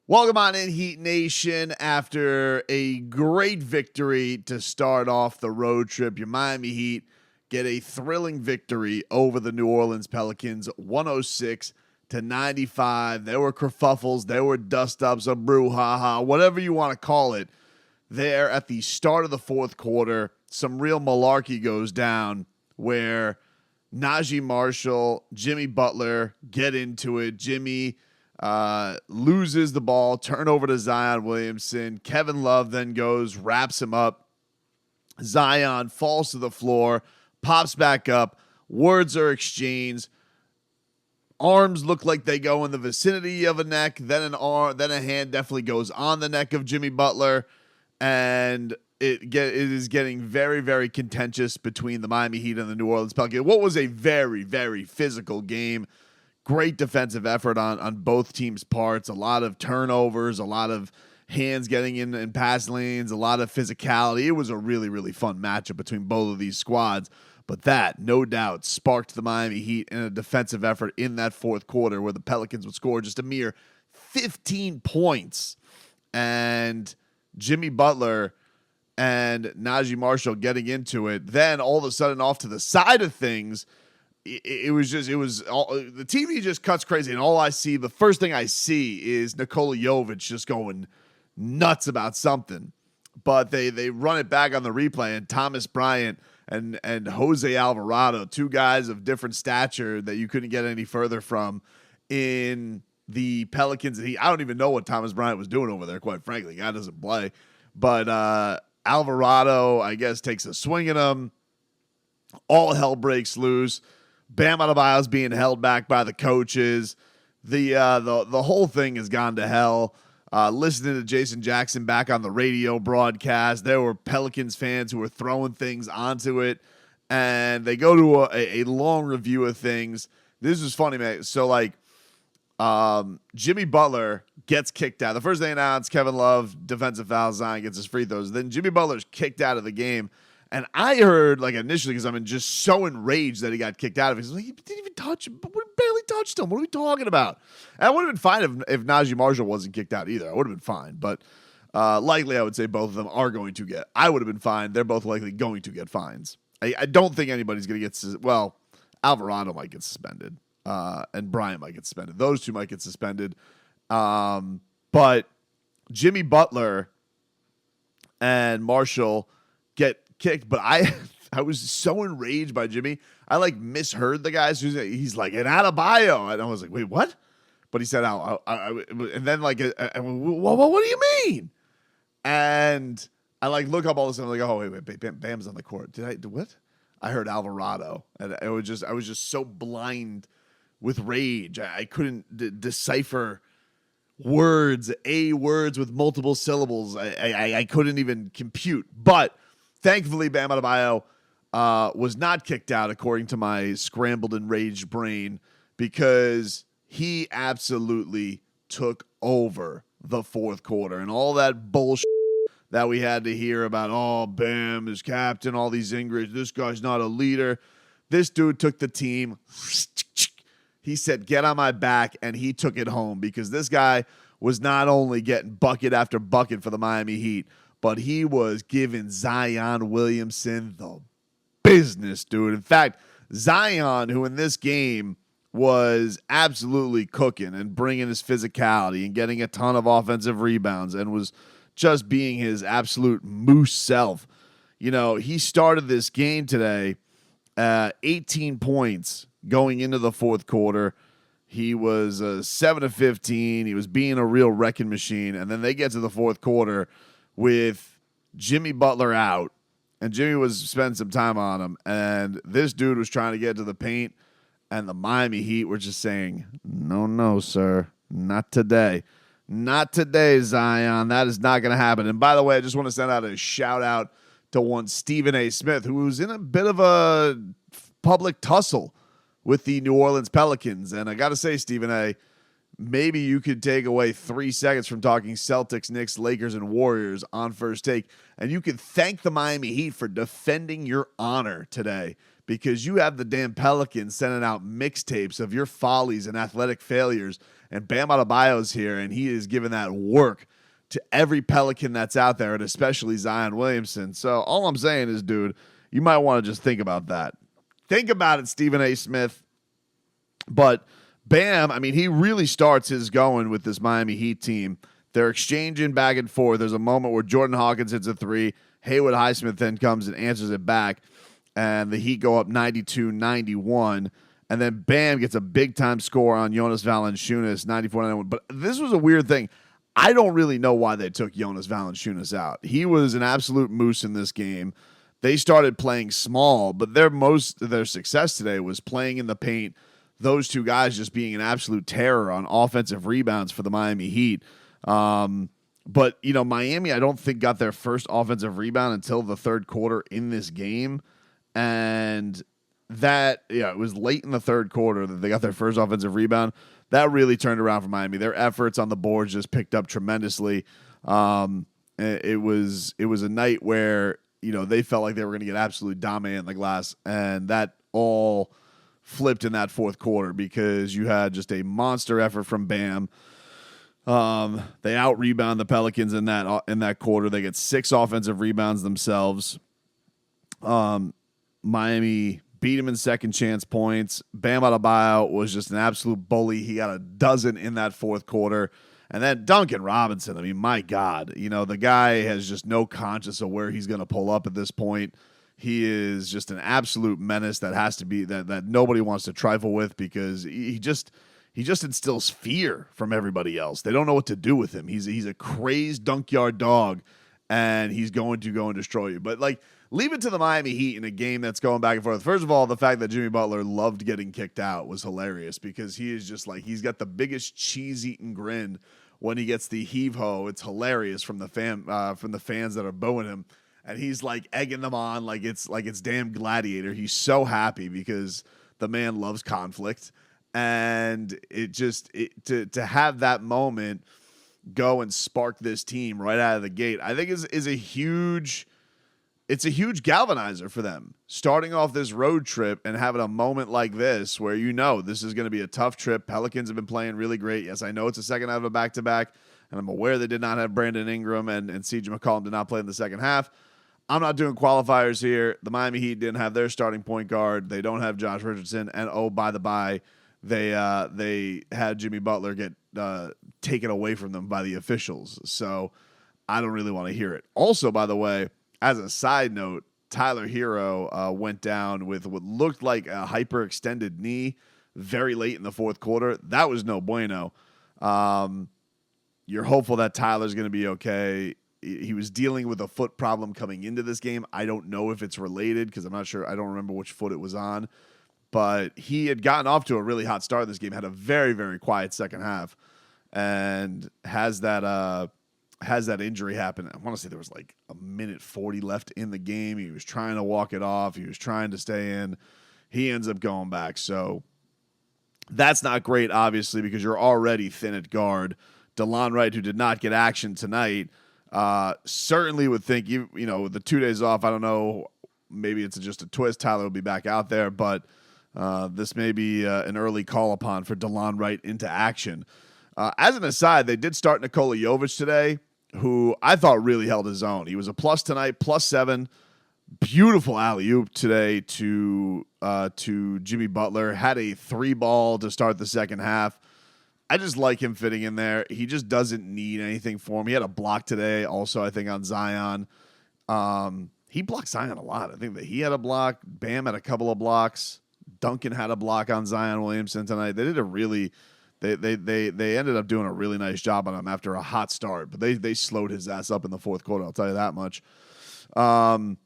Welcome on in, Heat Nation. After a great victory to start off the road trip, your Miami Heat get a thrilling victory over the New Orleans Pelicans, 106-95. There were kerfuffles, there were dust-ups, a brouhaha, whatever you want to call it. There at the start of the fourth quarter, some real malarkey goes down where Najee Marshall, Jimmy Butler get into it. Jimmy loses the ball, turnover to Zion Williamson. Kevin Love then goes, wraps him up. Zion falls to the floor, pops back up. Words are exchanged. Arms look like they go in the vicinity of a neck. Then a hand definitely goes on the neck of Jimmy Butler, and it is getting very, very contentious between the Miami Heat and the New Orleans Pelicans. What was a very, very physical game. Great defensive effort on both teams' parts. A lot of turnovers, a lot of hands getting in pass lanes, a lot of physicality. It was a really, really fun matchup between both of these squads. But that, no doubt, sparked the Miami Heat in a defensive effort in that fourth quarter where the Pelicans would score just a mere 15 points. And Jimmy Butler and Najee Marshall getting into it. Then all of a sudden off to the side of things, the TV just cuts crazy, and the first thing I see is Nikola Jovic just going nuts about something. But they run it back on the replay, and Thomas Bryant and Jose Alvarado, two guys of different stature that you couldn't get any further from in the Pelicans. I don't even know what Thomas Bryant was doing over there, quite frankly. Guy doesn't play. But Alvarado, I guess, takes a swing at him. All hell breaks loose. Bam Adebayo's being held back by the coaches. The whole thing has gone to hell. Listening to Jason Jackson back on the radio broadcast, there were Pelicans fans who were throwing things onto it, and they go to a long review of things. This was funny, man. So, Jimmy Butler gets kicked out. The first they announced, Kevin Love, defensive foul, Zion gets his free throws. Then Jimmy Butler's kicked out of the game. And I heard, initially, because I'm just so enraged that he got kicked out of it. He's like, he didn't even touch him. We barely touched him. What are we talking about? And I would have been fine if Najee Marshall wasn't kicked out either. I would have been fine. But likely, I would say both of them are going to get. I would have been fine. They're both likely going to get fines. I don't think anybody's going to get. Alvarado might get suspended. And Bryant might get suspended. Those two might get suspended. But Jimmy Butler and Marshall get kicked, but I was so enraged by Jimmy. I misheard the guys. He's like, an Adebayo, and I was like, wait, what? But he said, and then what do you mean? And I look up all this and I'm like, oh wait, Bam's on the court. Did I do what? I heard Alvarado, and I was just so blind with rage. I couldn't decipher words with multiple syllables. I couldn't even compute, but thankfully, Bam Adebayo was not kicked out, according to my scrambled, enraged brain, because he absolutely took over the fourth quarter. And all that bullshit that we had to hear about, oh, Bam is captain, all these injuries, this guy's not a leader. This dude took the team. He said, get on my back, and he took it home, because this guy was not only getting bucket after bucket for the Miami Heat, but he was giving Zion Williamson the business, dude. In fact, Zion, who in this game was absolutely cooking and bringing his physicality and getting a ton of offensive rebounds and was just being his absolute moose self. He started this game today, 18 points going into the fourth quarter. He was 7 of 15. He was being a real wrecking machine. And then they get to the fourth quarter with Jimmy Butler out, and Jimmy was spending some time on him, and this dude was trying to get to the paint, and the Miami Heat were just saying, no, sir, not today. Not today, Zion. That is not going to happen. And by the way, I just want to send out a shout-out to one Stephen A. Smith, who was in a bit of a public tussle with the New Orleans Pelicans. And I got to say, Stephen A., maybe you could take away 3 seconds from talking Celtics, Knicks, Lakers, and Warriors on First Take, and you could thank the Miami Heat for defending your honor today, because you have the damn Pelicans sending out mixtapes of your follies and athletic failures, And Bam Adebayo's here, and he is giving that work to every Pelican that's out there, and especially Zion Williamson. So all I'm saying is, dude, you might want to just think about that. Think about it, Stephen A. Smith. But Bam, I mean, he really starts his going with this Miami Heat team. They're exchanging back and forth. There's a moment where Jordan Hawkins hits a three. Haywood Highsmith then comes and answers it back, and the Heat go up 92-91. And then Bam gets a big-time score on Jonas Valanciunas, 94-91. But this was a weird thing. I don't really know why they took Jonas Valanciunas out. He was an absolute moose in this game. They started playing small, but most of their success today was playing in the paint. Those two guys just being an absolute terror on offensive rebounds for the Miami Heat. But, Miami, I don't think got their first offensive rebound until the third quarter in this game. And it was late in the third quarter that they got their first offensive rebound. That really turned around for Miami. Their efforts on the boards just picked up tremendously. It was a night where, they felt like they were going to get absolutely dominated in the glass. And that all flipped in that fourth quarter because you had just a monster effort from Bam. They out-rebound the Pelicans in that quarter. They get 6 offensive rebounds themselves. Miami beat him in second chance points. Bam Adebayo was just an absolute bully. He got a dozen in that fourth quarter. And then Duncan Robinson, I mean, my God, the guy has just no conscience of where he's going to pull up at this point. He is just an absolute menace that has to be that nobody wants to trifle with because he just instills fear from everybody else. They don't know what to do with him. He's a crazed dunkyard dog, and he's going to go and destroy you. But leave it to the Miami Heat in a game that's going back and forth. First of all, the fact that Jimmy Butler loved getting kicked out was hilarious because he is just he's got the biggest cheese-eating grin when he gets the heave-ho. It's hilarious from the fans that are booing him. And he's egging them on like it's damn Gladiator. He's so happy because the man loves conflict. And to have that moment go and spark this team right out of the gate, I think is a huge galvanizer for them. Starting off this road trip and having a moment like this where this is going to be a tough trip. Pelicans have been playing really great. Yes, I know it's a second half of a back-to-back, and I'm aware they did not have Brandon Ingram and CJ McCollum did not play in the second half. I'm not doing qualifiers here. The Miami Heat didn't have their starting point guard. They don't have Josh Richardson. And, oh, by the by, they had Jimmy Butler get taken away from them by the officials. So I don't really want to hear it. Also, by the way, as a side note, Tyler Hero went down with what looked like a hyperextended knee very late in the fourth quarter. That was no bueno. You're hopeful that Tyler's going to be okay. He was dealing with a foot problem coming into this game. I don't know if it's related because I'm not sure. I don't remember which foot it was on. But he had gotten off to a really hot start in this game, had a very, very quiet second half, and has that injury happen. I want to say there was a minute 40 left in the game. He was trying to walk it off. He was trying to stay in. He ends up going back. So that's not great, obviously, because you're already thin at guard. DeLon Wright, who did not get action tonight, certainly would think, with the 2 days off, I don't know, maybe it's just a twist. Tyler will be back out there, but this may be an early call upon for DeLon Wright into action. As an aside, they did start Nikola Jovic today, who I thought really held his own. He was a plus tonight, +7. Beautiful alley-oop today to Jimmy Butler. Had a 3-ball to start the second half. I just like him fitting in there. He just doesn't need anything for him. He had a block today also, I think, on Zion. He blocked Zion a lot. I think that he had a block. Bam had a couple of blocks. Duncan had a block on Zion Williamson tonight. They did a really they ended up doing a really nice job on him after a hot start, but they slowed his ass up in the fourth quarter, I'll tell you that much. But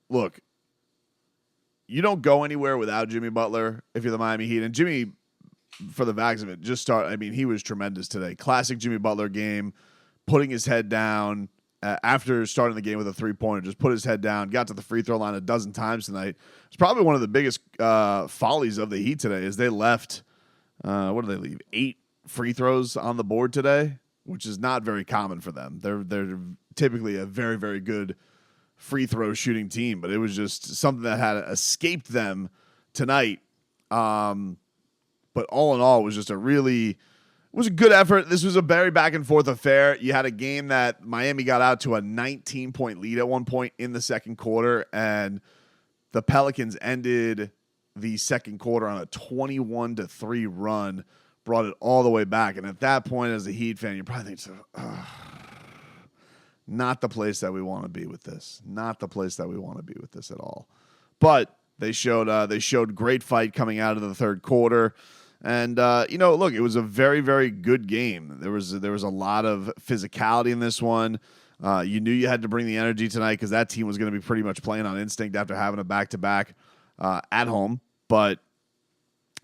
look, you don't go anywhere without Jimmy Butler if you're the Miami Heat. And Jimmy, for the facts of it, he was tremendous today. Classic Jimmy Butler game, putting his head down after starting the game with a 3-pointer, just put his head down, got to the free throw line a dozen times tonight. It's probably one of the biggest follies of the Heat today is they left, what did they leave, 8 free throws on the board today, which is not very common for them. They're typically a very, very good free throw shooting team, but it was just something that had escaped them tonight. But all in all, it was just it was a good effort. This was a very back and forth affair. You had a game that Miami got out to a 19-point lead at one point in the second quarter, and the Pelicans ended the second quarter on a 21-3 run, brought it all the way back. And at that point, as a Heat fan, you're probably thinking, not the place that we want to be with this. Not the place that we want to be with this at all. But they showed great fight coming out of the third quarter. And, look, it was a very, very good game. There was a lot of physicality in this one. You knew you had to bring the energy tonight because that team was going to be pretty much playing on instinct after having a back-to-back at home. But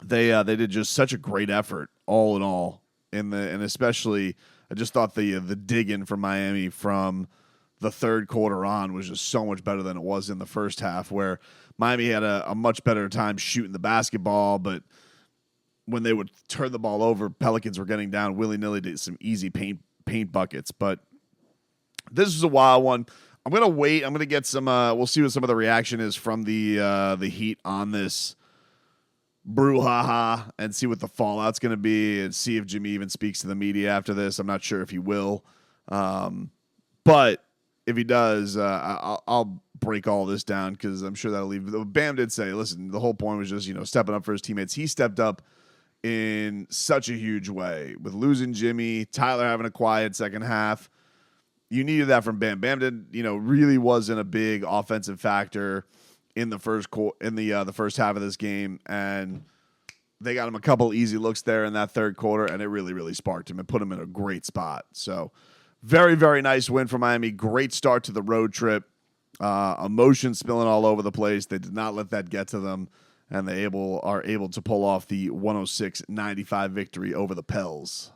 they did just such a great effort all in all. And especially, I just thought the dig-in from Miami from the third quarter on was just so much better than it was in the first half, where Miami had a much better time shooting the basketball, but when they would turn the ball over, Pelicans were getting down willy-nilly to some easy paint buckets. But this was a wild one. I'm going to wait. I'm going to get some we'll see what some of the reaction is from the Heat on this brouhaha and see what the fallout's going to be and see if Jimmy even speaks to the media after this. I'm not sure if he will. But if he does, I'll break all this down because I'm sure that'll leave. Bam did say, listen, the whole point was just, stepping up for his teammates. He stepped up in such a huge way with losing Jimmy, Tyler having a quiet second half. You needed that from Bam. Bam really wasn't a big offensive factor in the first the first half of this game, and they got him a couple easy looks there in that third quarter, and it really, really sparked him and put him in a great spot. So very, very nice win for Miami. Great start to the road trip. Emotion spilling all over the place. They did not let that get to them, and they are able to pull off the 106-95 victory over the Pels.